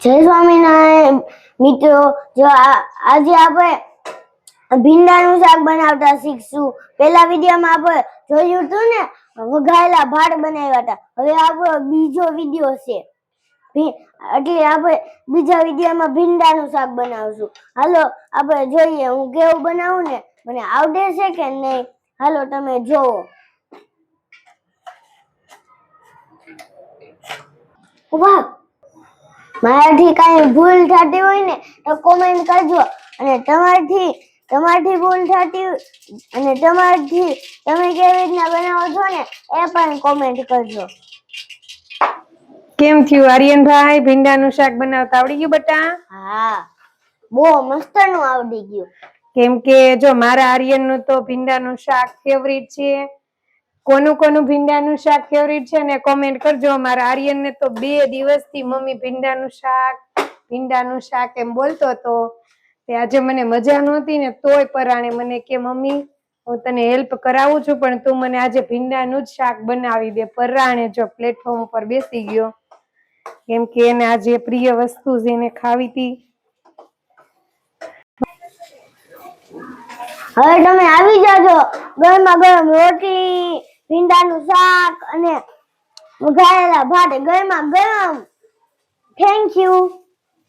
જય સ્વામિનારાયણ મિત્રો, જો આજે આપણે ભીંડાનું શાક બનાવતા શીખશું। પેલા વિડીયોમાં આપણે જોયું હતું ને વઘારેલા ભાત બનાવ્યા હતા। હવે આપણો બીજો વિડીયો છે, એટલે આપણે બીજા વિડીયોમાં ભીંડાનું શાક બનાવશું। હાલો આપણે જોઈએ હું કેવું બનાવું ને, મને આવડે છે કે નહીં। હાલો તમે જોવો। વાહ, મારાથી કઈ ભૂલ થતી હોય ને તો કોમેન્ટ કરજો, અને તમારથી ભૂલ થતી અને તમારથી તમે કેવી રીતના બનાવો છો ને એ પણ કોમેન્ટ કરજો। કેમ થયું આર્યનભાઈ, ભીંડાનું શાક બનાવતા આવડી ગયું બટા? હા, બહુ મસ્ત નું આવડી ગયું। કેમ કે જો મારા આર્યનનું તો ભીંડાનું શાક ફેવરિટ છે। કોનું ભીંડાનું શાક ફેવરિટ છે ને કોમેન્ટ કરજો। મારા આર્યનને તો 2 દિવસથી મમ્મી ભીંડાનું શાક એમ બોલતો હતો। તે આજે મને મજા નહોતી ને તોય પરાણે મને કે મમ્મી હું તને હેલ્પ કરાવું છું, પણ તું મને આજે ભીંડાનું જ શાક બનાવી દે। પરાણે જો પ્લેટફોર્મ ઉપર બેસી ગયો, કેમ કે એને આજે પ્રિય વસ્તુ જેને ખાવી હતી। હવે તમે આવી જાજો, ગરમા ગરમ રોટી, ભીંડાનું શાક અને વઘારેલા ભાત ગરમા ગરમ। Thank you.